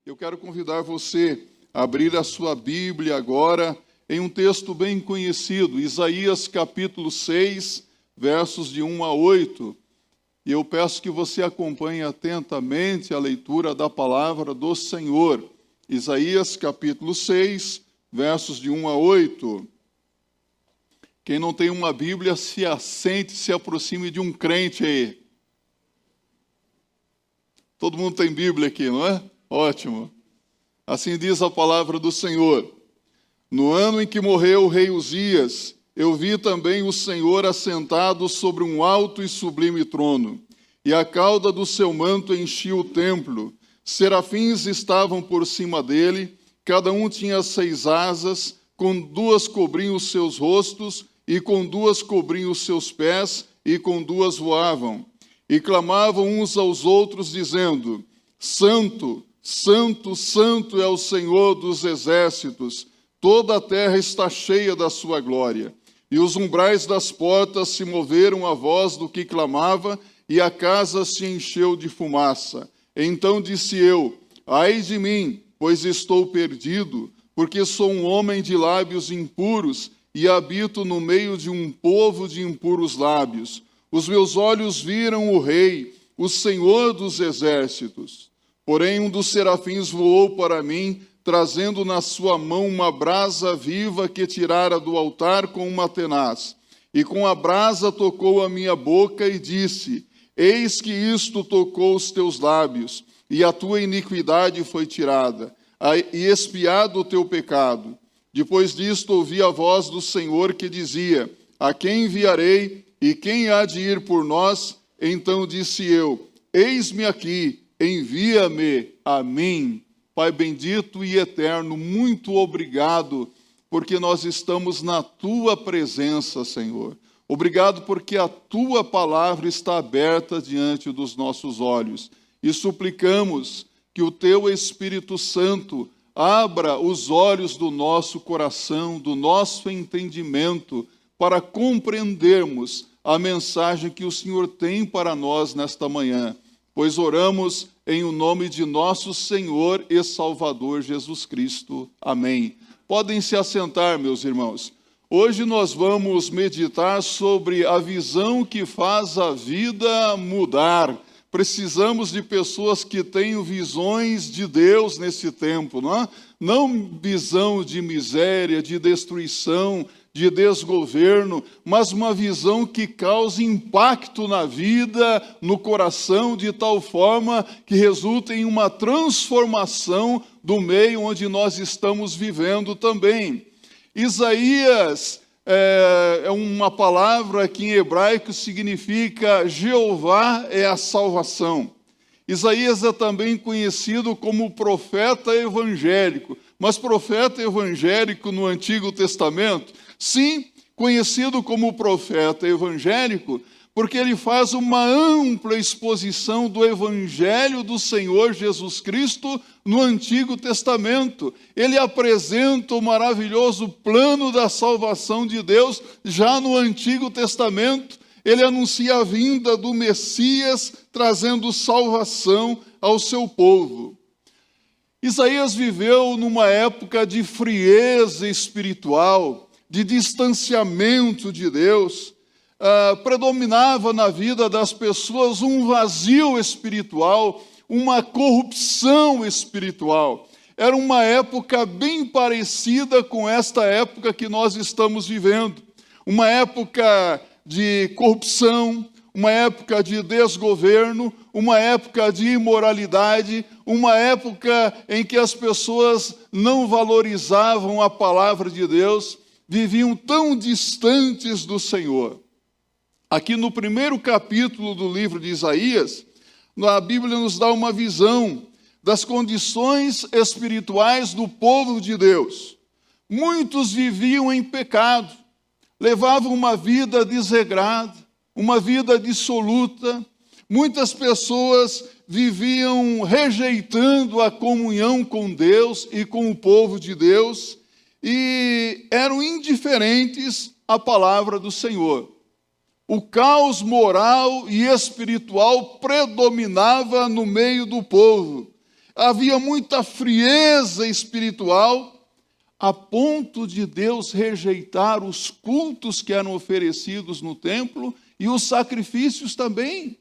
Eu quero convidar você a abrir a sua Bíblia agora em um texto bem conhecido, Isaías capítulo 6, versos de 1 a 8. E eu peço que você acompanhe atentamente a leitura da palavra do Senhor. Isaías capítulo 6, versos de 1 a 8. Quem não tem uma Bíblia, se assente, se aproxime de um crente aí. Todo mundo tem Bíblia aqui, não é? Ótimo. Assim diz a palavra do Senhor. No ano em que morreu o rei Uzias, eu vi também o Senhor assentado sobre um alto e sublime trono, e a cauda do seu manto enchia o templo. Serafins estavam por cima dele, cada um tinha 6 asas, com 2 cobriam os seus rostos, e com 2 cobriam os seus pés, e com 2 voavam. E clamavam uns aos outros, dizendo: Santo, Santo, Santo é o Senhor dos exércitos, toda a terra está cheia da sua glória. E os umbrais das portas se moveram à voz do que clamava, e a casa se encheu de fumaça. Então disse eu: ai de mim, pois estou perdido, porque sou um homem de lábios impuros, e habito no meio de um povo de impuros lábios. Os meus olhos viram o Rei, o Senhor dos exércitos. Porém, um dos serafins voou para mim, trazendo na sua mão uma brasa viva que tirara do altar com uma tenaz. E com a brasa tocou a minha boca e disse: eis que isto tocou os teus lábios, e a tua iniquidade foi tirada, e expiado o teu pecado. Depois disto ouvi a voz do Senhor que dizia: a quem enviarei, e quem há de ir por nós? Então disse eu: eis-me aqui, envia-me a mim. Pai bendito e eterno, muito obrigado, porque nós estamos na Tua presença, Senhor. Obrigado porque a Tua palavra está aberta diante dos nossos olhos. E suplicamos que o Teu Espírito Santo abra os olhos do nosso coração, do nosso entendimento, para compreendermos a mensagem que o Senhor tem para nós nesta manhã. Pois oramos em o nome de nosso Senhor e Salvador Jesus Cristo. Amém. Podem se assentar, meus irmãos. Hoje nós vamos meditar sobre a visão que faz a vida mudar. Precisamos de pessoas que tenham visões de Deus nesse tempo, não é? Não visão de miséria, de destruição, de desgoverno, mas uma visão que cause impacto na vida, no coração, de tal forma que resulte em uma transformação do meio onde nós estamos vivendo também. Isaías é uma palavra que em hebraico significa Jeová é a salvação. Isaías é também conhecido como profeta evangélico, mas profeta evangélico no Antigo Testamento, sim, conhecido como profeta evangélico, porque ele faz uma ampla exposição do Evangelho do Senhor Jesus Cristo no Antigo Testamento. Ele apresenta o maravilhoso plano da salvação de Deus já no Antigo Testamento. Ele anuncia a vinda do Messias, trazendo salvação ao seu povo. Isaías viveu numa época de frieza espiritual, de distanciamento de Deus. Predominava na vida das pessoas um vazio espiritual, uma corrupção espiritual. Era uma época bem parecida com esta época que nós estamos vivendo. Uma época de corrupção, uma época de desgoverno, uma época de imoralidade, uma época em que as pessoas não valorizavam a palavra de Deus, viviam tão distantes do Senhor. Aqui no primeiro capítulo do livro de Isaías, a Bíblia nos dá uma visão das condições espirituais do povo de Deus. Muitos viviam em pecado, levavam uma vida desregrada, uma vida dissoluta. Muitas pessoas viviam rejeitando a comunhão com Deus e com o povo de Deus e eram indiferentes à palavra do Senhor. O caos moral e espiritual predominava no meio do povo. havia muita frieza espiritual, a ponto de Deus rejeitar os cultos que eram oferecidos no templo e os sacrifícios também.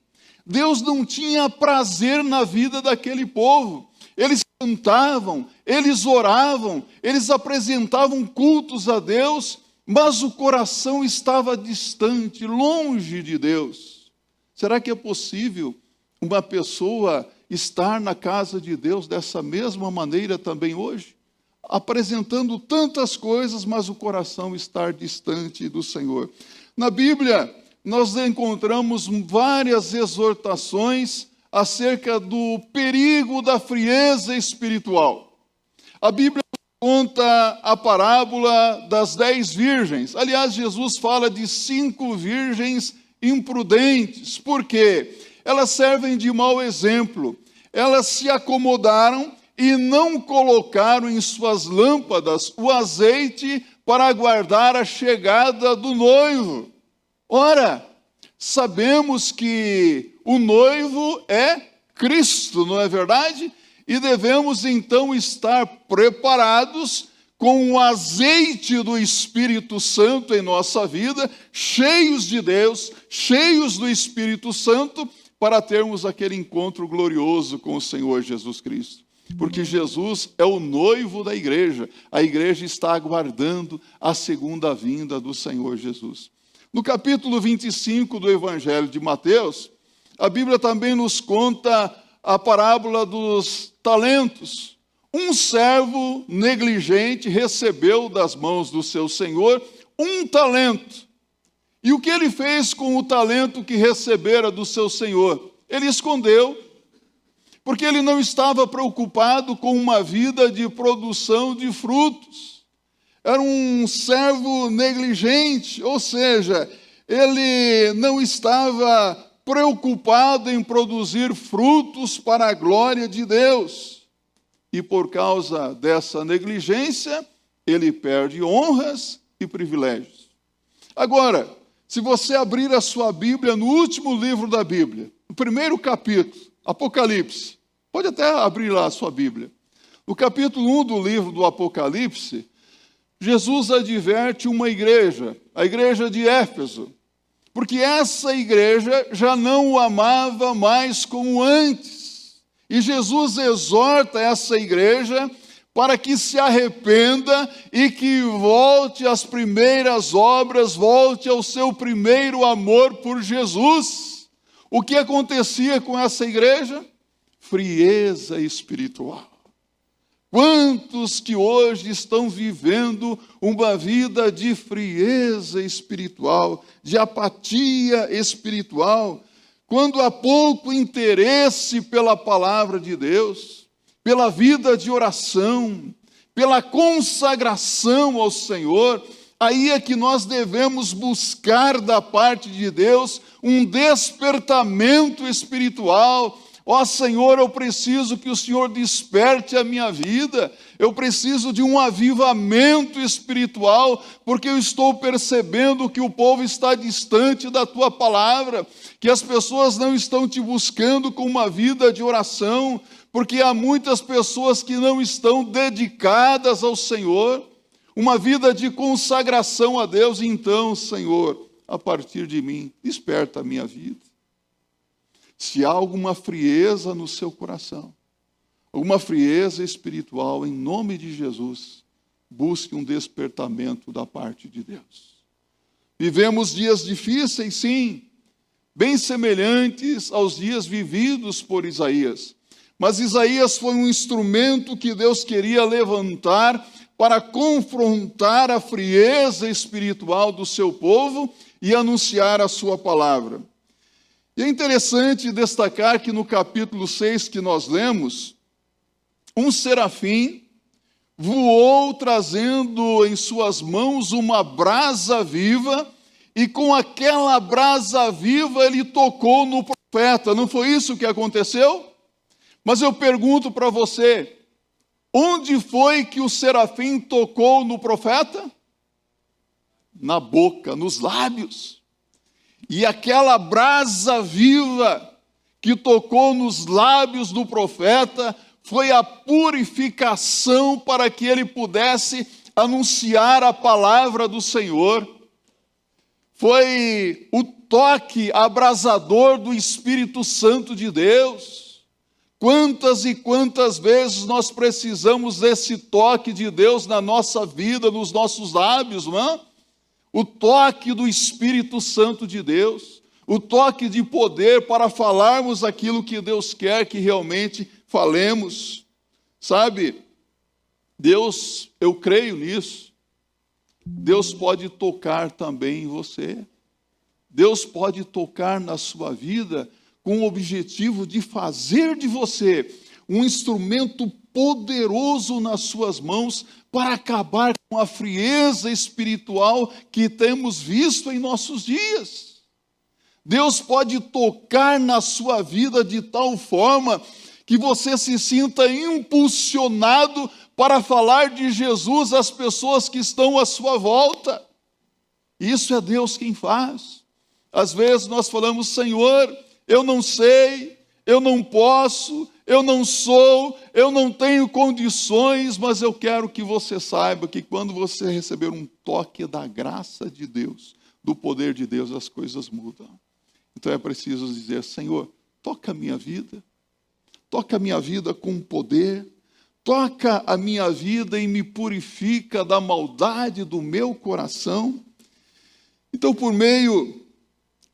Deus não tinha prazer na vida daquele povo. Eles cantavam, eles oravam, eles apresentavam cultos a Deus, mas o coração estava distante, longe de Deus. Será que é possível uma pessoa estar na casa de Deus dessa mesma maneira também hoje? Apresentando tantas coisas, mas o coração estar distante do Senhor. Na Bíblia, nós encontramos várias exortações acerca do perigo da frieza espiritual. A Bíblia conta a parábola das 10 virgens. Aliás, Jesus fala de 5 virgens imprudentes. Por quê? Elas servem de mau exemplo. Elas se acomodaram e não colocaram em suas lâmpadas o azeite para aguardar a chegada do noivo. Ora, sabemos que o noivo é Cristo, não é verdade? E devemos então estar preparados com o azeite do Espírito Santo em nossa vida, cheios de Deus, cheios do Espírito Santo, para termos aquele encontro glorioso com o Senhor Jesus Cristo. Porque Jesus é o noivo da igreja. A igreja está aguardando a segunda vinda do Senhor Jesus. No capítulo 25 do Evangelho de Mateus, a Bíblia também nos conta a parábola dos talentos. Um servo negligente recebeu das mãos do seu senhor 1 talento. E o que ele fez com o talento que recebera do seu senhor? Ele escondeu, porque ele não estava preocupado com uma vida de produção de frutos. Era um servo negligente, ou seja, ele não estava preocupado em produzir frutos para a glória de Deus. E por causa dessa negligência, ele perde honras e privilégios. Agora, se você abrir a sua Bíblia no último livro da Bíblia, no primeiro capítulo, Apocalipse, pode até abrir lá a sua Bíblia. No capítulo 1 do livro do Apocalipse, Jesus adverte uma igreja, a igreja de Éfeso, porque essa igreja já não o amava mais como antes. E Jesus exorta essa igreja para que se arrependa e que volte às primeiras obras, volte ao seu primeiro amor por Jesus. O que acontecia com essa igreja? Frieza espiritual. Quantos que hoje estão vivendo uma vida de frieza espiritual, de apatia espiritual, quando há pouco interesse pela palavra de Deus, pela vida de oração, pela consagração ao Senhor, aí é que nós devemos buscar da parte de Deus um despertamento espiritual. Ó Senhor, eu preciso que o Senhor desperte a minha vida, eu preciso de um avivamento espiritual, porque eu estou percebendo que o povo está distante da Tua palavra, que as pessoas não estão Te buscando com uma vida de oração, porque há muitas pessoas que não estão dedicadas ao Senhor, uma vida de consagração a Deus. Então, Senhor, a partir de mim, desperta a minha vida. Se há alguma frieza no seu coração, alguma frieza espiritual, em nome de Jesus, busque um despertamento da parte de Deus. Vivemos dias difíceis, sim, bem semelhantes aos dias vividos por Isaías. Mas Isaías foi um instrumento que Deus queria levantar para confrontar a frieza espiritual do seu povo e anunciar a sua palavra. E é interessante destacar que no capítulo 6 que nós lemos, um serafim voou trazendo em suas mãos uma brasa viva, e com aquela brasa viva ele tocou no profeta. Não foi isso que aconteceu? Mas eu pergunto para você, onde foi que o serafim tocou no profeta? Na boca, nos lábios. E aquela brasa viva que tocou nos lábios do profeta foi a purificação para que ele pudesse anunciar a palavra do Senhor. Foi o toque abrasador do Espírito Santo de Deus. Quantas e quantas vezes nós precisamos desse toque de Deus na nossa vida, nos nossos lábios, não é? O toque do Espírito Santo de Deus, o toque de poder para falarmos aquilo que Deus quer que realmente falemos. Sabe, Deus, eu creio nisso, Deus pode tocar também em você. Deus pode tocar na sua vida com o objetivo de fazer de você um instrumento poderoso nas suas mãos para acabar com a frieza espiritual que temos visto em nossos dias. Deus pode tocar na sua vida de tal forma que você se sinta impulsionado para falar de Jesus às pessoas que estão à sua volta. Isso é Deus quem faz. Às vezes nós falamos, Senhor, eu não sei, eu não posso, eu não sou, eu não tenho condições, mas eu quero que você saiba que quando você receber um toque da graça de Deus, do poder de Deus, as coisas mudam. Então é preciso dizer, Senhor, toca a minha vida com poder, toca a minha vida e me purifica da maldade do meu coração. Então, por meio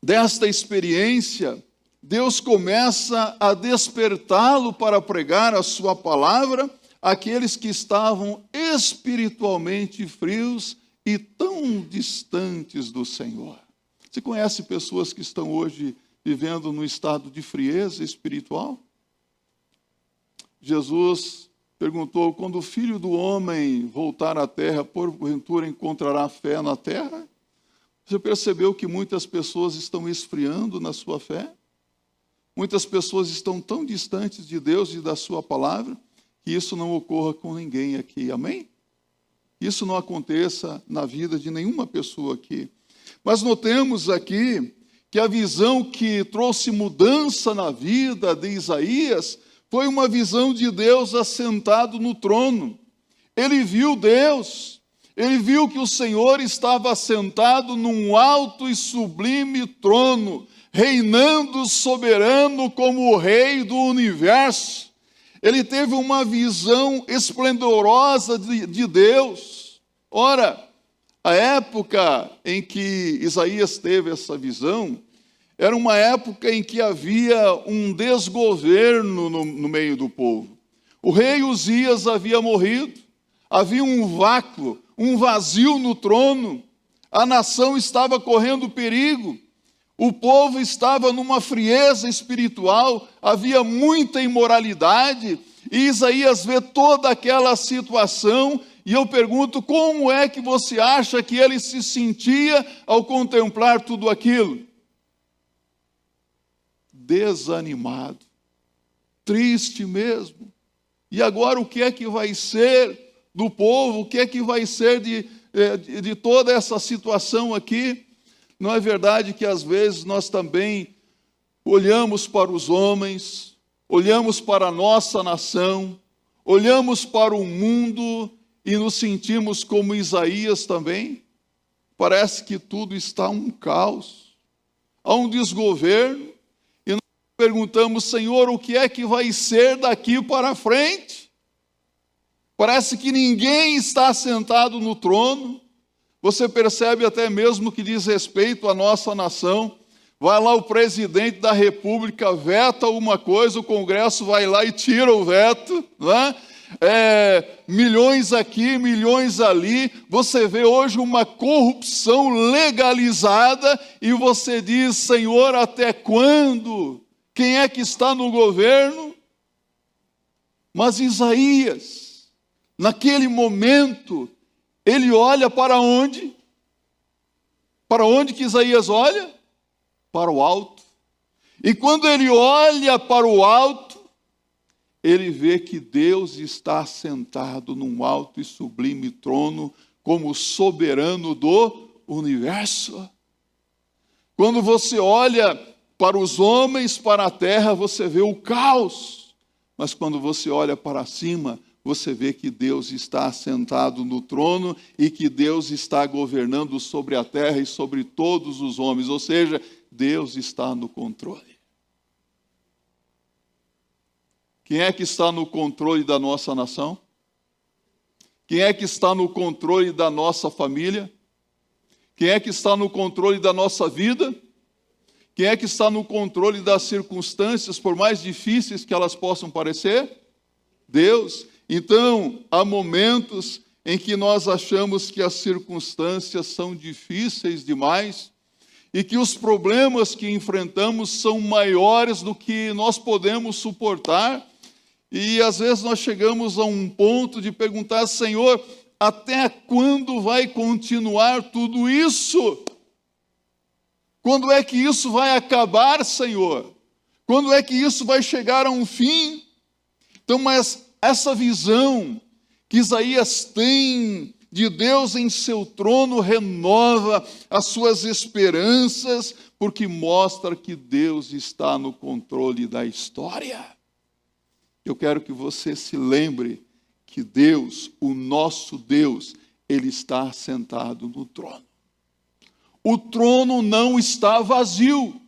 desta experiência, Deus começa a despertá-lo para pregar a sua palavra àqueles que estavam espiritualmente frios e tão distantes do Senhor. Você conhece pessoas que estão hoje vivendo num estado de frieza espiritual? Jesus perguntou, quando o Filho do Homem voltar à terra, porventura encontrará fé na terra? Você percebeu que muitas pessoas estão esfriando na sua fé? Muitas pessoas estão tão distantes de Deus e da sua palavra, que isso não ocorra com ninguém aqui, amém? Isso não aconteça na vida de nenhuma pessoa aqui. Mas notemos aqui que a visão que trouxe mudança na vida de Isaías foi uma visão de Deus assentado no trono. Ele viu Deus, ele viu que o Senhor estava assentado num alto e sublime trono, reinando soberano como o Rei do universo. Ele teve uma visão esplendorosa de Deus. Ora, a época em que Isaías teve essa visão, era uma época em que havia um desgoverno no meio do povo. O rei Uzias havia morrido, havia um vácuo, um vazio no trono, a nação estava correndo perigo, o povo estava numa frieza espiritual, havia muita imoralidade, e Isaías vê toda aquela situação, e eu pergunto, como é que você acha que ele se sentia ao contemplar tudo aquilo? Desanimado, triste mesmo. E agora o que é que vai ser do povo? O que é que vai ser de toda essa situação aqui? Não é verdade que às vezes nós também olhamos para os homens, olhamos para a nossa nação, olhamos para o mundo e nos sentimos como Isaías também? Parece que tudo está um caos, há um desgoverno, e nós perguntamos, Senhor, o que é que vai ser daqui para frente? Parece que ninguém está sentado no trono. Você percebe até mesmo que diz respeito à nossa nação. Vai lá o presidente da república, veta uma coisa, o Congresso vai lá e tira o veto, né? Milhões aqui, milhões ali. Você vê hoje uma corrupção legalizada e você diz, Senhor, até quando? Quem é que está no governo? Mas Isaías, naquele momento, ele olha para onde? Para onde que Isaías olha? Para o alto. E quando ele olha para o alto, ele vê que Deus está sentado num alto e sublime trono, como soberano do universo. Quando você olha para os homens, para a terra, você vê o caos, Mas quando você olha para cima, você vê que Deus está assentado no trono e que Deus está governando sobre a terra e sobre todos os homens. Ou seja, Deus está no controle. Quem é que está no controle da nossa nação? Quem é que está no controle da nossa família? Quem é que está no controle da nossa vida? Quem é que está no controle das circunstâncias, por mais difíceis que elas possam parecer? Deus. Então, há momentos em que nós achamos que as circunstâncias são difíceis demais e que os problemas que enfrentamos são maiores do que nós podemos suportar. E às vezes nós chegamos a um ponto de perguntar: Senhor, até quando vai continuar tudo isso? Quando é que isso vai acabar, Senhor? Quando é que isso vai chegar a um fim? Então, mas essa visão que Isaías tem de Deus em seu trono renova as suas esperanças, porque mostra que Deus está no controle da história. Eu quero que você se lembre que Deus, o nosso Deus, Ele está sentado no trono. O trono não está vazio.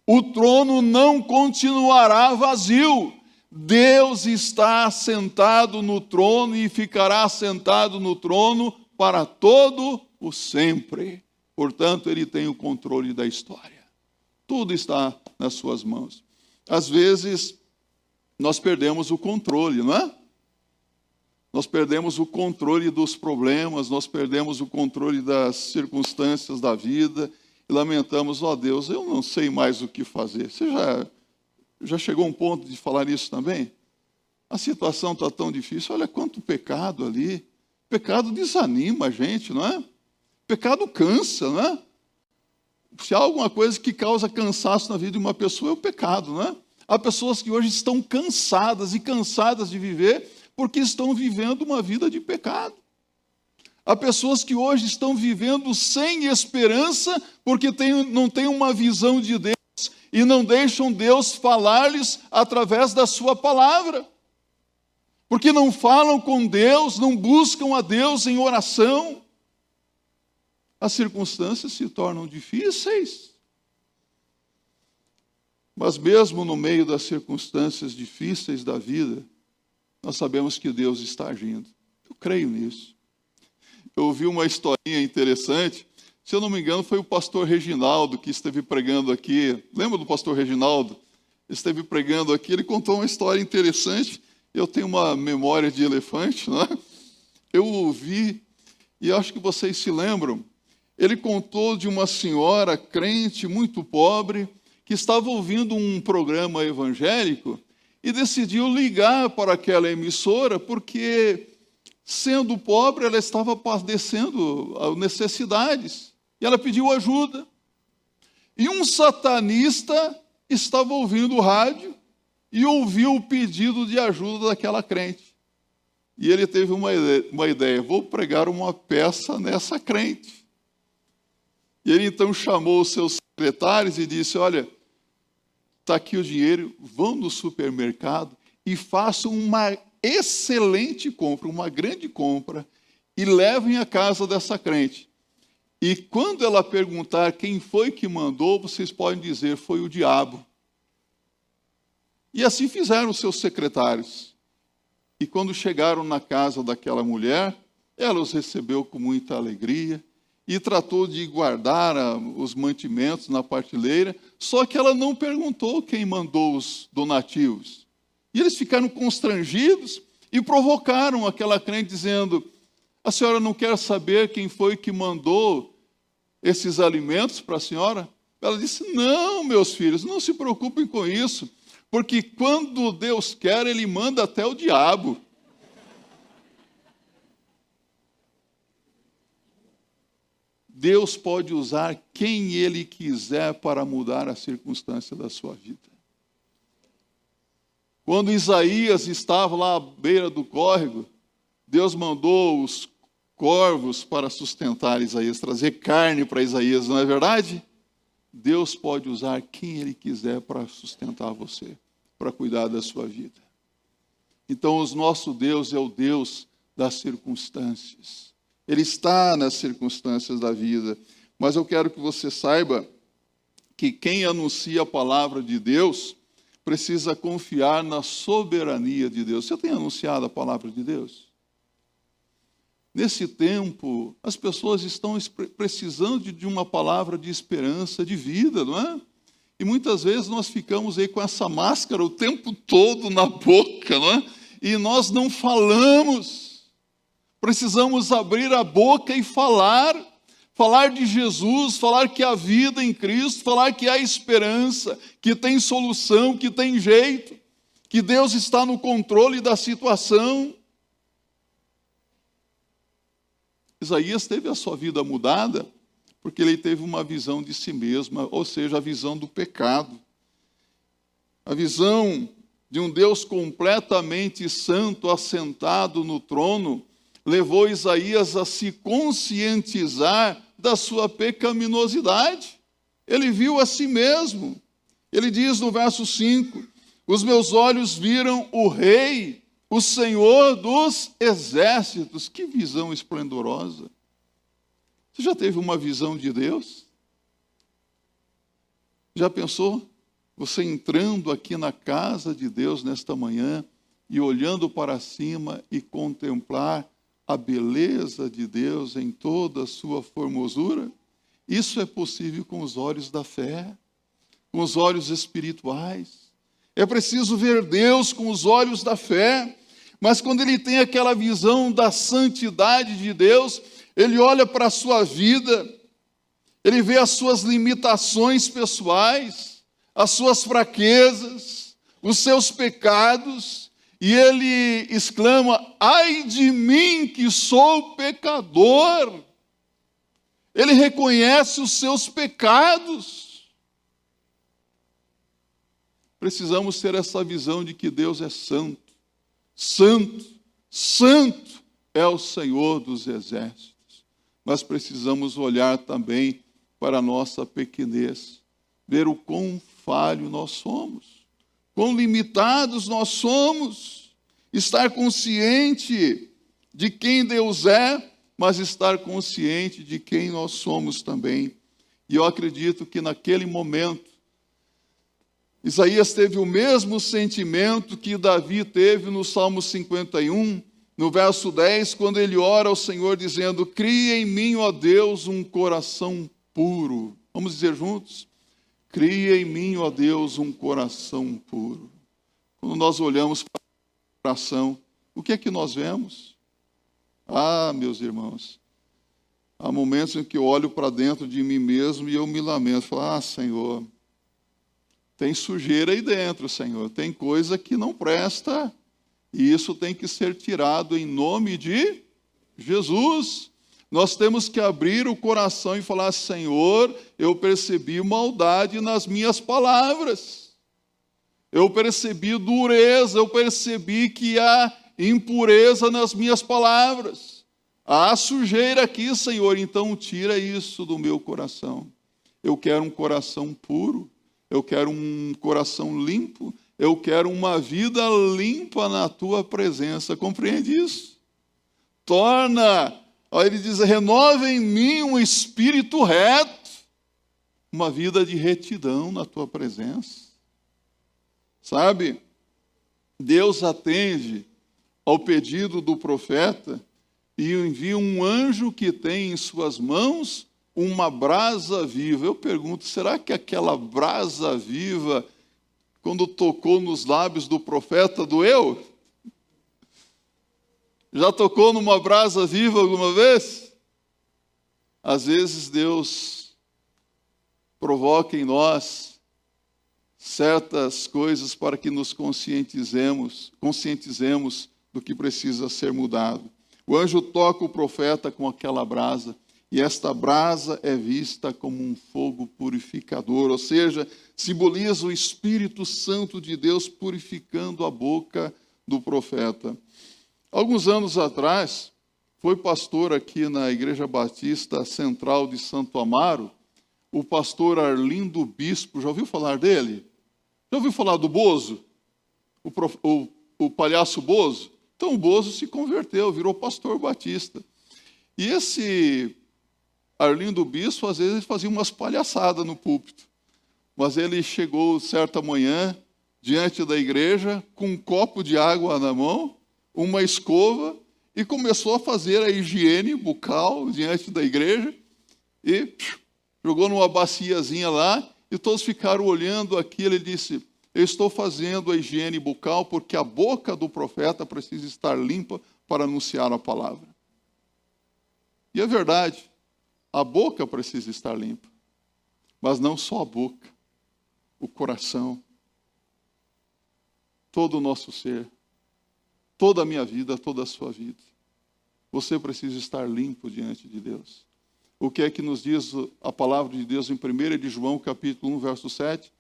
O trono não continuará vazio. Deus está sentado no trono e ficará sentado no trono para todo o sempre. Portanto, Ele tem o controle da história. Tudo está nas suas mãos. Às vezes, nós perdemos o controle, não é? Nós perdemos o controle dos problemas, nós perdemos o controle das circunstâncias da vida e lamentamos: ó Deus, eu não sei mais o que fazer. Você já chegou a um ponto de falar isso também? A situação está tão difícil, olha quanto pecado ali. Pecado desanima a gente, não é? Pecado cansa, não é? Se há alguma coisa que causa cansaço na vida de uma pessoa, é o pecado, não é? Há pessoas que hoje estão cansadas e cansadas de viver porque estão vivendo uma vida de pecado. Há pessoas que hoje estão vivendo sem esperança porque não têm uma visão de Deus e não deixam Deus falar-lhes através da sua palavra. Porque não falam com Deus, não buscam a Deus em oração. As circunstâncias se tornam difíceis. Mas mesmo no meio das circunstâncias difíceis da vida, nós sabemos que Deus está agindo. Eu creio nisso. Eu ouvi uma historinha interessante. Se eu não me engano, foi o pastor Reginaldo que esteve pregando aqui. Lembra do pastor Reginaldo? Esteve pregando aqui, ele contou uma história interessante. Eu tenho uma memória de elefante, não é? Eu ouvi, e acho que vocês se lembram. Ele contou de uma senhora crente, muito pobre, que estava ouvindo um programa evangélico e decidiu ligar para aquela emissora porque, sendo pobre, ela estava padecendo necessidades. E ela pediu ajuda. E um satanista estava ouvindo o rádio e ouviu o pedido de ajuda daquela crente. E ele teve uma ideia: vou pregar uma peça nessa crente. E ele então chamou os seus secretários e disse: olha, está aqui o dinheiro, vão no supermercado e façam uma excelente compra, uma grande compra, e levem à casa dessa crente. E quando ela perguntar quem foi que mandou, vocês podem dizer: foi o diabo. E assim fizeram os seus secretários. E quando chegaram na casa daquela mulher, ela os recebeu com muita alegria e tratou de guardar os mantimentos na prateleira, só que ela não perguntou quem mandou os donativos. E eles ficaram constrangidos e provocaram aquela crente, dizendo: a senhora não quer saber quem foi que mandou esses alimentos para a senhora? Ela disse: não, meus filhos, não se preocupem com isso, porque quando Deus quer, Ele manda até o diabo. Deus pode usar quem Ele quiser para mudar a circunstância da sua vida. Quando Isaías estava lá à beira do córrego, Deus mandou os corvos para sustentar Isaías, trazer carne para Isaías, não é verdade? Deus pode usar quem Ele quiser para sustentar você, para cuidar da sua vida. Então, o nosso Deus é o Deus das circunstâncias. Ele está nas circunstâncias da vida. Mas eu quero que você saiba que quem anuncia a palavra de Deus precisa confiar na soberania de Deus. Você tem anunciado a palavra de Deus? Nesse tempo, as pessoas estão precisando de uma palavra de esperança, de vida, não é? E muitas vezes nós ficamos aí com essa máscara o tempo todo na boca, não é? E nós não falamos. Precisamos abrir a boca e falar de Jesus, falar que há vida em Cristo, falar que há esperança, que tem solução, que tem jeito, que Deus está no controle da situação. Isaías teve a sua vida mudada porque ele teve uma visão de si mesmo, ou seja, a visão do pecado. A visão de um Deus completamente santo, assentado no trono, levou Isaías a se conscientizar da sua pecaminosidade. Ele viu a si mesmo. Ele diz no verso 5, os meus olhos viram o Rei, o Senhor dos exércitos. Que visão esplendorosa. Você já teve uma visão de Deus? Já pensou? Você entrando aqui na casa de Deus nesta manhã e olhando para cima e contemplar a beleza de Deus em toda a sua formosura? Isso é possível com os olhos da fé, com os olhos espirituais. É preciso ver Deus com os olhos da fé, mas quando ele tem aquela visão da santidade de Deus, ele olha para a sua vida, ele vê as suas limitações pessoais, as suas fraquezas, os seus pecados, e ele exclama, ai de mim que sou pecador. Ele reconhece os seus pecados. Precisamos ter essa visão de que Deus é santo. Santo, santo é o Senhor dos exércitos. Mas precisamos olhar também para a nossa pequenez, ver o quão falho nós somos. Quão limitados nós somos, estar consciente de quem Deus é, mas estar consciente de quem nós somos também. E eu acredito que naquele momento, Isaías teve o mesmo sentimento que Davi teve no Salmo 51, no verso 10, quando ele ora ao Senhor dizendo, cria em mim, ó Deus, um coração puro. Vamos dizer juntos? Cria em mim, ó Deus, um coração puro. Quando nós olhamos para o coração, o que é que nós vemos? Ah, meus irmãos, há momentos em que eu olho para dentro de mim mesmo e eu me lamento. Falo, Senhor, tem sujeira aí dentro, Senhor. Tem coisa que não presta e isso tem que ser tirado em nome de Jesus. Nós temos que abrir o coração e falar, Senhor, eu percebi maldade nas minhas palavras. Eu percebi dureza, eu percebi que há impureza nas minhas palavras. Há sujeira aqui, Senhor, então tira isso do meu coração. Eu quero um coração puro, eu quero um coração limpo, eu quero uma vida limpa na tua presença. Compreende isso? Ele diz, renova em mim um espírito reto, uma vida de retidão na tua presença. Sabe, Deus atende ao pedido do profeta e envia um anjo que tem em suas mãos uma brasa viva. Eu pergunto, será que aquela brasa viva, quando tocou nos lábios do profeta, doeu? Já tocou numa brasa viva alguma vez? Às vezes Deus provoca em nós certas coisas para que nos conscientizemos do que precisa ser mudado. O anjo toca o profeta com aquela brasa, e esta brasa é vista como um fogo purificador, ou seja, simboliza o Espírito Santo de Deus purificando a boca do profeta. Alguns anos atrás, foi pastor aqui na Igreja Batista Central de Santo Amaro, o pastor Arlindo Bispo. Já ouviu falar dele? Já ouviu falar do Bozo? O o palhaço Bozo? Então o Bozo se converteu, virou pastor batista. E esse Arlindo Bispo, às vezes, fazia umas palhaçadas no púlpito. Mas ele chegou certa manhã, diante da igreja, com um copo de água na mão, uma escova, e começou a fazer a higiene bucal diante da igreja, e jogou numa baciazinha lá, e todos ficaram olhando aquilo. Ele disse: eu estou fazendo a higiene bucal porque a boca do profeta precisa estar limpa para anunciar a palavra. E é verdade, a boca precisa estar limpa, mas não só a boca, o coração, todo o nosso ser, toda a minha vida, toda a sua vida. Você precisa estar limpo diante de Deus. O que é que nos diz a palavra de Deus em 1 de João, capítulo 1, verso 7?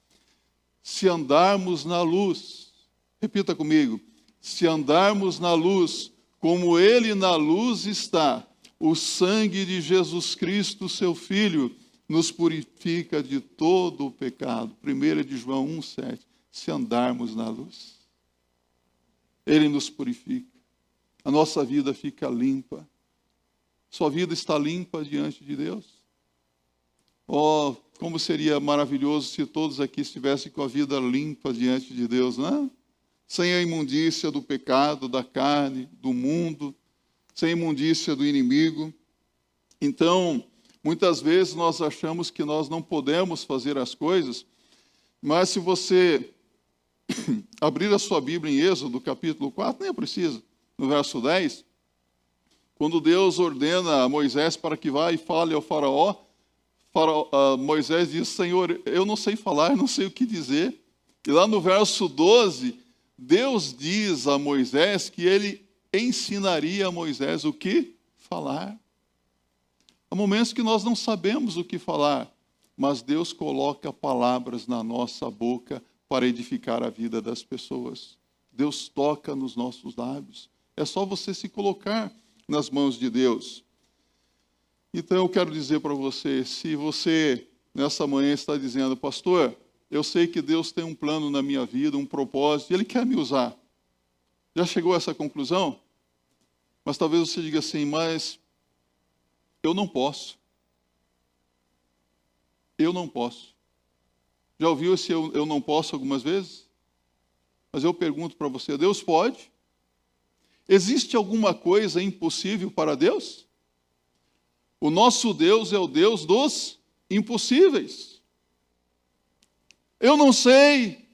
Se andarmos na luz, repita comigo, se andarmos na luz, como Ele na luz está, o sangue de Jesus Cristo, seu Filho, nos purifica de todo o pecado. 1 de João 1, 7. Se andarmos na luz, Ele nos purifica. A nossa vida fica limpa. Sua vida está limpa diante de Deus? Oh, como seria maravilhoso se todos aqui estivessem com a vida limpa diante de Deus, né? Sem a imundícia do pecado, da carne, do mundo, sem a imundícia do inimigo. Então, muitas vezes nós achamos que nós não podemos fazer as coisas, mas se você abrir a sua Bíblia em Êxodo, capítulo 4, nem precisa, no verso 10, quando Deus ordena a Moisés para que vá e fale ao faraó, Moisés diz: Senhor, eu não sei falar, eu não sei o que dizer. E lá no verso 12, Deus diz a Moisés que ele ensinaria a Moisés o que falar. Há momentos que nós não sabemos o que falar, mas Deus coloca palavras na nossa boca para edificar a vida das pessoas. Deus toca nos nossos lábios. É só você se colocar nas mãos de Deus. Então eu quero dizer para você, se você nessa manhã está dizendo: pastor, eu sei que Deus tem um plano na minha vida, um propósito, e Ele quer me usar. Já chegou a essa conclusão? Mas talvez você diga assim: mas eu não posso. Eu não posso. Já ouviu esse eu não posso algumas vezes? Mas eu pergunto para você: Deus pode? Existe alguma coisa impossível para Deus? O nosso Deus é o Deus dos impossíveis. Eu não sei.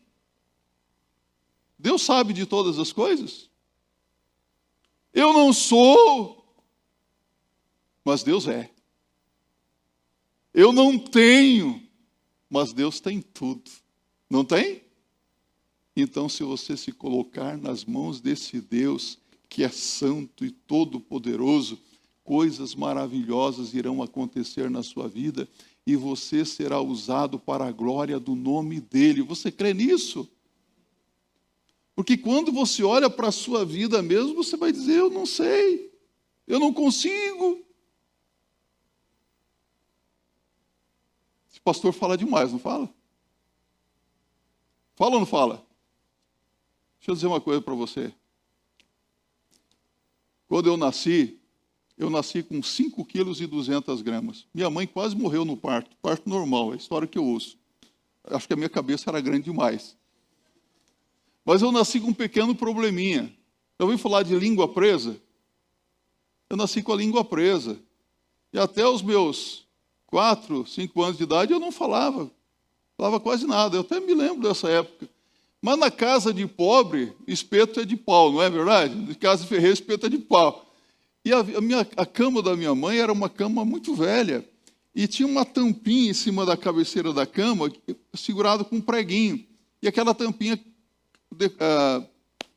Deus sabe de todas as coisas. Eu não sou, mas Deus é. Eu não tenho, mas Deus tem tudo. Não tem? Então, se você se colocar nas mãos desse Deus, que é santo e todo-poderoso, coisas maravilhosas irão acontecer na sua vida e você será usado para a glória do nome dEle. Você crê nisso? Porque quando você olha para a sua vida mesmo, você vai dizer: eu não sei, eu não consigo. Esse pastor fala demais, não fala? Fala ou não fala? Deixa eu dizer uma coisa para você. Quando eu nasci com 5 quilos e 200 gramas. Minha mãe quase morreu no parto normal, é a história que eu ouço. Acho que a minha cabeça era grande demais. Mas eu nasci com um pequeno probleminha. Eu ouvi falar de língua presa. Eu nasci com a língua presa. E até os meus 4, 5 anos de idade eu não falava quase nada. Eu até me lembro dessa época. Mas na casa de pobre, espeto é de pau, não é verdade? Na casa de ferreiro, espeto é de pau. E a cama da minha mãe era uma cama muito velha. E tinha uma tampinha em cima da cabeceira da cama, segurada com um preguinho. E aquela tampinha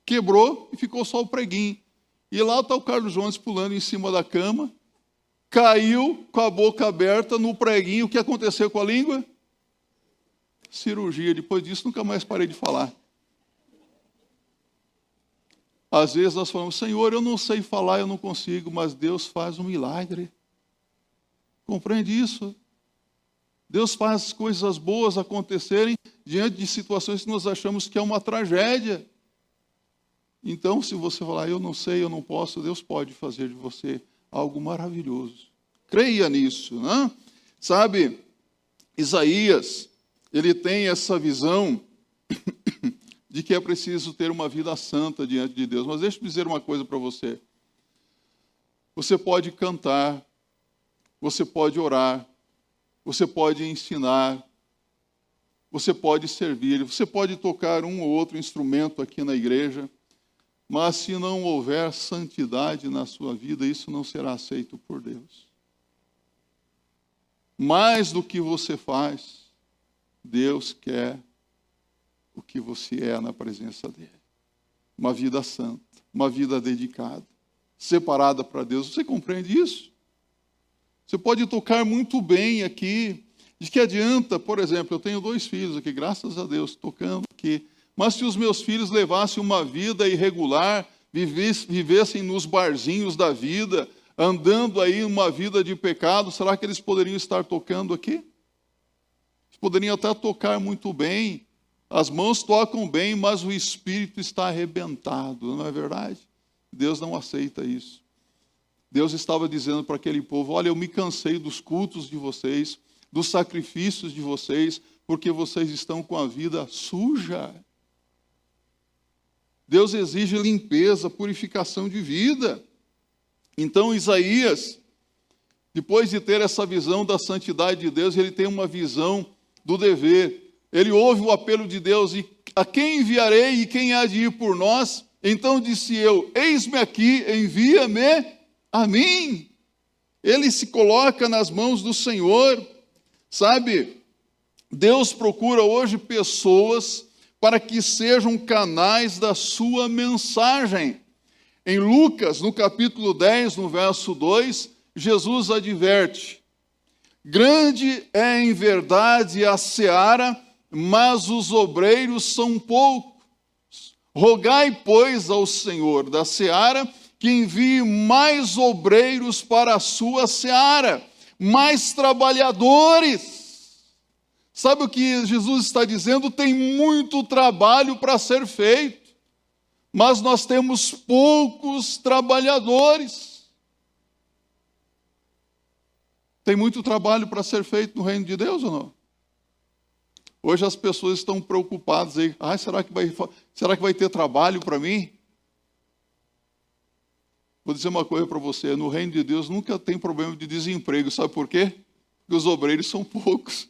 quebrou e ficou só o preguinho. E lá está o Carlos Jones pulando em cima da cama, caiu com a boca aberta no preguinho. O que aconteceu com a língua? Cirurgia. Depois disso, nunca mais parei de falar. Às vezes nós falamos: Senhor, eu não sei falar, eu não consigo, mas Deus faz um milagre. Compreende isso? Deus faz coisas boas acontecerem diante de situações que nós achamos que é uma tragédia. Então, se você falar, eu não sei, eu não posso, Deus pode fazer de você algo maravilhoso. Creia nisso, né? Sabe, Isaías, ele tem essa visão de que é preciso ter uma vida santa diante de Deus. Mas deixa eu dizer uma coisa para você. Você pode cantar, você pode orar, você pode ensinar, você pode servir, você pode tocar um ou outro instrumento aqui na igreja, mas se não houver santidade na sua vida, isso não será aceito por Deus. Mais do que você faz, Deus quer o que você é na presença dele. Uma vida santa, uma vida dedicada, separada para Deus. Você compreende isso? Você pode tocar muito bem aqui. De que adianta, por exemplo, eu tenho 2 filhos aqui, graças a Deus, tocando aqui. Mas se os meus filhos levassem uma vida irregular, vivessem nos barzinhos da vida, andando aí uma vida de pecado, será que eles poderiam estar tocando aqui? Eles poderiam até tocar muito bem, as mãos tocam bem, mas o espírito está arrebentado, não é verdade? Deus não aceita isso. Deus estava dizendo para aquele povo, olha, eu me cansei dos cultos de vocês, dos sacrifícios de vocês, porque vocês estão com a vida suja. Deus exige limpeza, purificação de vida. Então Isaías, depois de ter essa visão da santidade de Deus, ele tem uma visão do dever. Ele ouve o apelo de Deus, e a quem enviarei e quem há de ir por nós? Então disse eu, eis-me aqui, envia-me a mim. Ele se coloca nas mãos do Senhor. Sabe, Deus procura hoje pessoas para que sejam canais da sua mensagem. Em Lucas, no capítulo 10, no verso 2, Jesus adverte, grande é em verdade a seara, mas os obreiros são poucos. Rogai, pois, ao Senhor da seara que envie mais obreiros para a sua seara, mais trabalhadores. Sabe o que Jesus está dizendo? Tem muito trabalho para ser feito, mas nós temos poucos trabalhadores. Tem muito trabalho para ser feito no reino de Deus ou não? Hoje as pessoas estão preocupadas aí. Será que vai ter trabalho para mim? Vou dizer uma coisa para você. No reino de Deus nunca tem problema de desemprego. Sabe por quê? Porque os obreiros são poucos.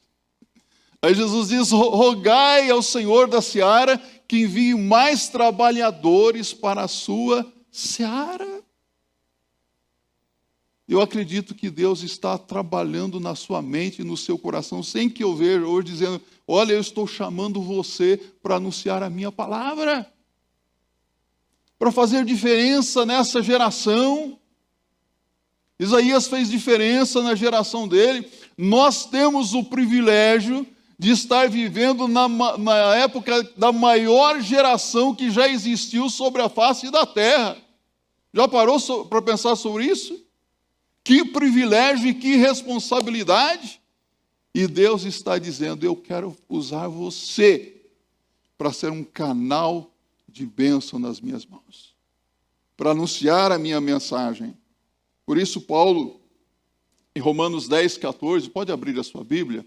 Aí Jesus diz, rogai ao Senhor da seara que envie mais trabalhadores para a sua seara. Eu acredito que Deus está trabalhando na sua mente e no seu coração, sem que eu veja hoje dizendo, olha, eu estou chamando você para anunciar a minha palavra, para fazer diferença nessa geração. Isaías fez diferença na geração dele. Nós temos o privilégio de estar vivendo na época da maior geração que já existiu sobre a face da terra. Já parou para pensar sobre isso? Que privilégio e que responsabilidade. E Deus está dizendo, eu quero usar você para ser um canal de bênção nas minhas mãos, para anunciar a minha mensagem. Por isso Paulo, em Romanos 10, 14, pode abrir a sua Bíblia,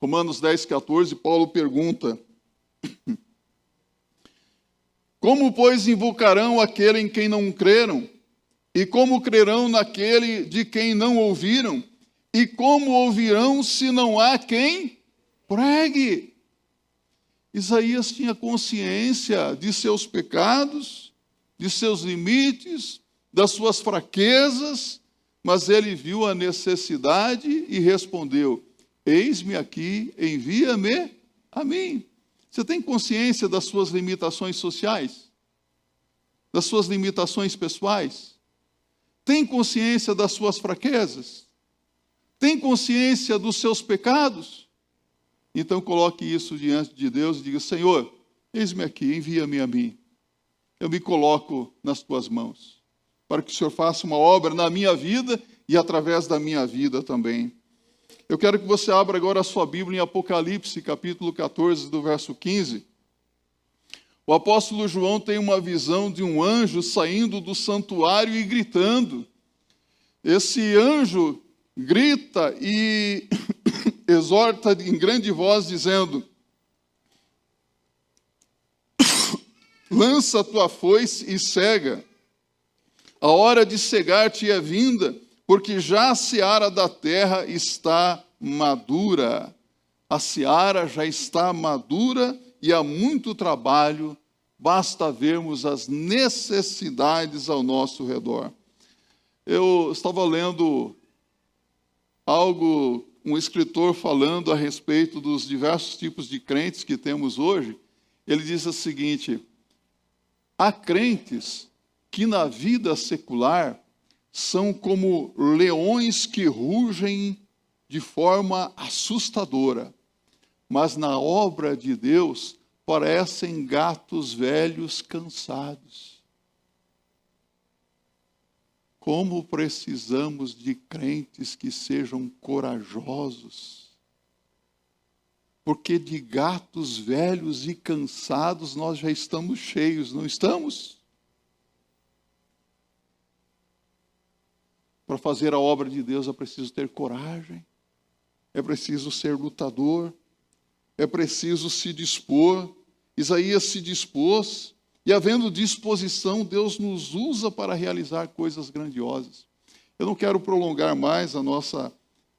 Romanos 10, 14, Paulo pergunta, como, pois, invocarão aquele em quem não creram? E como crerão naquele de quem não ouviram? E como ouvirão se não há quem pregue? Isaías tinha consciência de seus pecados, de seus limites, das suas fraquezas, mas ele viu a necessidade e respondeu, eis-me aqui, envia-me a mim. Você tem consciência das suas limitações sociais? Das suas limitações pessoais? Tem consciência das suas fraquezas? Tem consciência dos seus pecados? Então coloque isso diante de Deus e diga, Senhor, eis-me aqui, envia-me a mim. Eu me coloco nas tuas mãos, para que o Senhor faça uma obra na minha vida e através da minha vida também. Eu quero que você abra agora a sua Bíblia em Apocalipse, capítulo 14, do verso 15. O apóstolo João tem uma visão de um anjo saindo do santuário e gritando. Esse anjo grita e exorta em grande voz, dizendo: lança a tua foice e cega. A hora de cegar-te é vinda, porque já a seara da terra está madura. A seara já está madura e há muito trabalho, basta vermos as necessidades ao nosso redor. Eu estava lendo algo, um escritor falando a respeito dos diversos tipos de crentes que temos hoje. Ele diz o seguinte: há crentes que na vida secular são como leões que rugem de forma assustadora, mas na obra de Deus parecem gatos velhos cansados. Como precisamos de crentes que sejam corajosos, porque de gatos velhos e cansados nós já estamos cheios, não estamos? Para fazer a obra de Deus é preciso ter coragem, é preciso ser lutador, é preciso se dispor. Isaías se dispôs, e havendo disposição, Deus nos usa para realizar coisas grandiosas. Eu não quero prolongar mais a nossa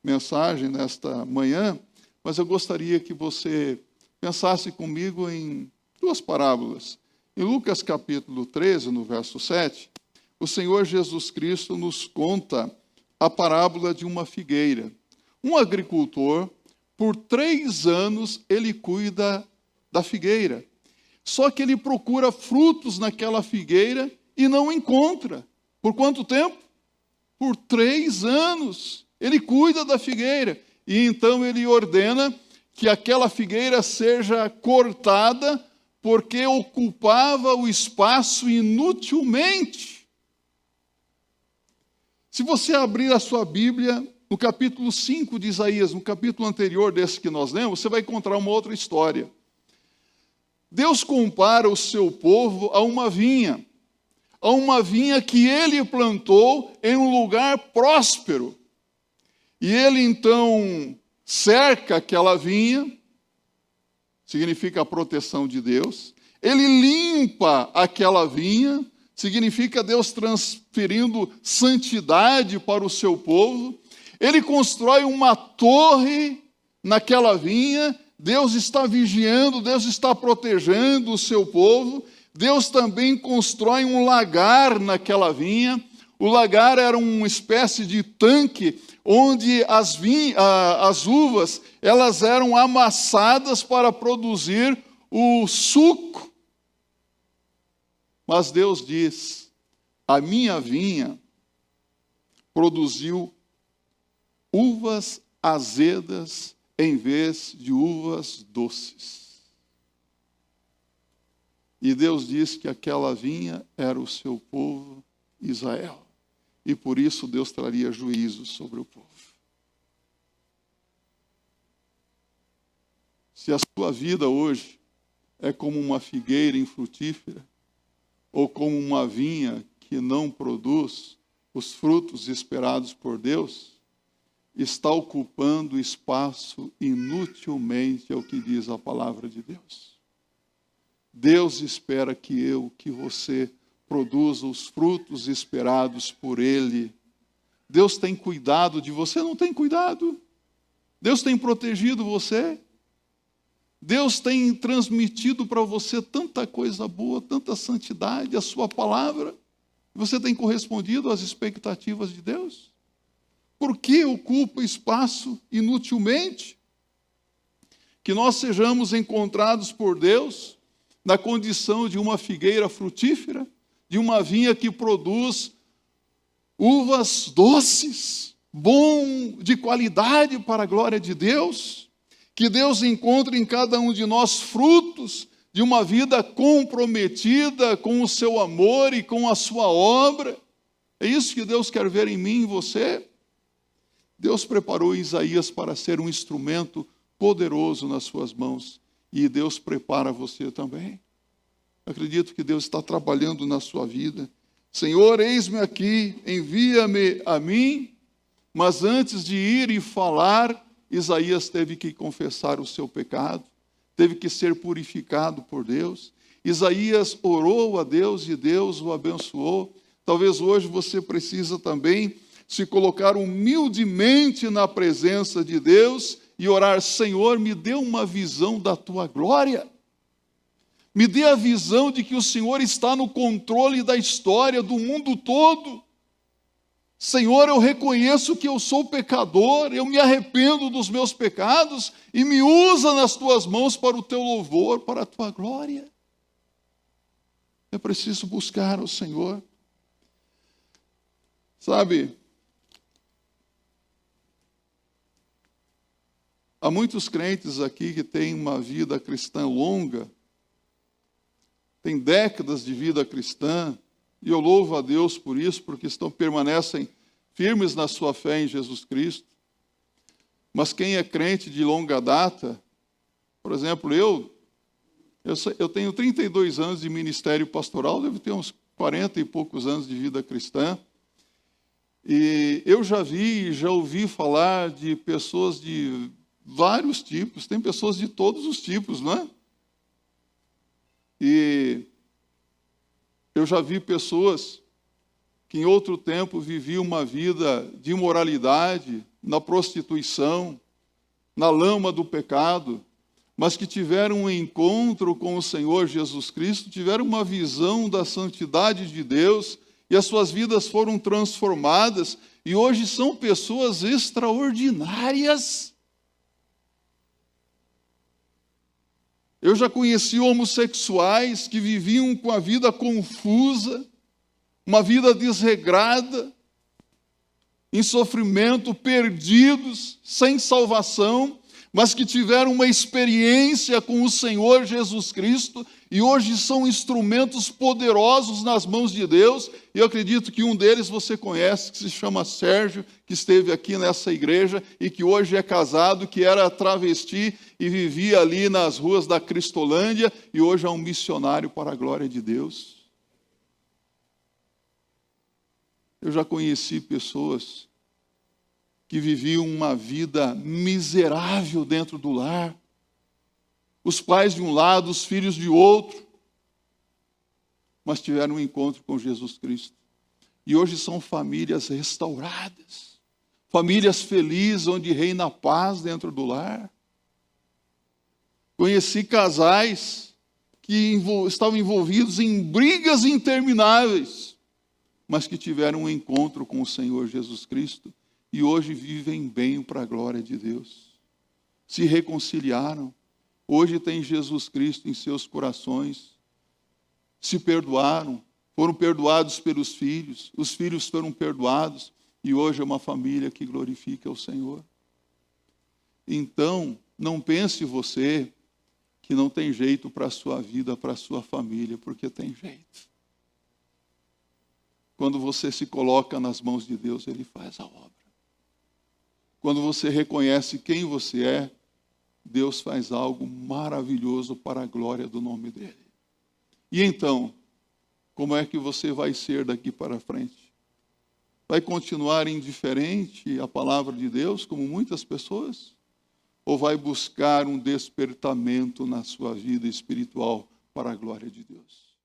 mensagem nesta manhã, mas eu gostaria que você pensasse comigo em duas parábolas. Em Lucas capítulo 13, no verso 7, o Senhor Jesus Cristo nos conta a parábola de uma figueira. Um agricultor, por 3 anos, ele cuida da figueira. Só que ele procura frutos naquela figueira e não encontra. Por quanto tempo? Por 3 anos. Ele cuida da figueira. E então ele ordena que aquela figueira seja cortada, porque ocupava o espaço inutilmente. Se você abrir a sua Bíblia, no capítulo 5 de Isaías, no capítulo anterior desse que nós lemos, você vai encontrar uma outra história. Deus compara o seu povo a uma vinha que ele plantou em um lugar próspero. E ele então cerca aquela vinha, significa a proteção de Deus. Ele limpa aquela vinha, significa Deus transferindo santidade para o seu povo. Ele constrói uma torre naquela vinha. Deus está vigiando, Deus está protegendo o seu povo. Deus também constrói um lagar naquela vinha. O lagar era uma espécie de tanque onde as uvas elas eram amassadas para produzir o suco. Mas Deus diz: a minha vinha produziu uvas azedas em vez de uvas doces. E Deus diz que aquela vinha era o seu povo Israel. E por isso Deus traria juízo sobre o povo. Se a sua vida hoje é como uma figueira infrutífera, ou como uma vinha que não produz os frutos esperados por Deus, está ocupando espaço inutilmente, é o que diz a palavra de Deus. Deus espera que você produza os frutos esperados por Ele. Deus tem cuidado de você, não tem cuidado? Deus tem protegido você? Deus tem transmitido para você tanta coisa boa, tanta santidade, a sua palavra? Você tem correspondido às expectativas de Deus? Por que ocupa espaço inutilmente? Que nós sejamos encontrados por Deus na condição de uma figueira frutífera, de uma vinha que produz uvas doces, bom, de qualidade para a glória de Deus. Que Deus encontre em cada um de nós frutos de uma vida comprometida com o seu amor e com a sua obra. É isso que Deus quer ver em mim e em você. Deus preparou Isaías para ser um instrumento poderoso nas suas mãos. E Deus prepara você também. Acredito que Deus está trabalhando na sua vida. Senhor, eis-me aqui, envia-me a mim. Mas antes de ir e falar, Isaías teve que confessar o seu pecado, teve que ser purificado por Deus. Isaías orou a Deus e Deus o abençoou. Talvez hoje você precisa também se colocar humildemente na presença de Deus e orar: Senhor, me dê uma visão da tua glória. Me dê a visão de que o Senhor está no controle da história, do mundo todo. Senhor, eu reconheço que eu sou pecador, eu me arrependo dos meus pecados e me usa nas tuas mãos para o teu louvor, para a tua glória. É preciso buscar o Senhor. Sabe, há muitos crentes aqui que têm uma vida cristã longa, têm décadas de vida cristã, e eu louvo a Deus por isso, porque permanecem firmes na sua fé em Jesus Cristo. Mas quem é crente de longa data, por exemplo, eu tenho 32 anos de ministério pastoral, devo ter uns 40 e poucos anos de vida cristã, e eu já vi e já ouvi falar de pessoas de vários tipos, tem pessoas de todos os tipos, não é? E eu já vi pessoas que em outro tempo viviam uma vida de imoralidade, na prostituição, na lama do pecado, mas que tiveram um encontro com o Senhor Jesus Cristo, tiveram uma visão da santidade de Deus, e as suas vidas foram transformadas, e hoje são pessoas extraordinárias. Eu já conheci homossexuais que viviam com a vida confusa, uma vida desregrada, em sofrimento, perdidos, sem salvação, mas que tiveram uma experiência com o Senhor Jesus Cristo e hoje são instrumentos poderosos nas mãos de Deus. E eu acredito que um deles você conhece, que se chama Sérgio, que esteve aqui nessa igreja e que hoje é casado, que era travesti e vivia ali nas ruas da Cristolândia e hoje é um missionário para a glória de Deus. Eu já conheci pessoas que viviam uma vida miserável dentro do lar. Os pais de um lado, os filhos de outro. Mas tiveram um encontro com Jesus Cristo. E hoje são famílias restauradas. Famílias felizes, onde reina a paz dentro do lar. Conheci casais que estavam envolvidos em brigas intermináveis, mas que tiveram um encontro com o Senhor Jesus Cristo e hoje vivem bem para a glória de Deus. Se reconciliaram, hoje têm Jesus Cristo em seus corações, se perdoaram, foram perdoados pelos filhos, os filhos foram perdoados e hoje é uma família que glorifica o Senhor. Então, não pense você que não tem jeito para a sua vida, para a sua família, porque tem jeito. Quando você se coloca nas mãos de Deus, Ele faz a obra. Quando você reconhece quem você é, Deus faz algo maravilhoso para a glória do nome dEle. E então, como é que você vai ser daqui para frente? Vai continuar indiferente à palavra de Deus, como muitas pessoas? Ou vai buscar um despertamento na sua vida espiritual para a glória de Deus?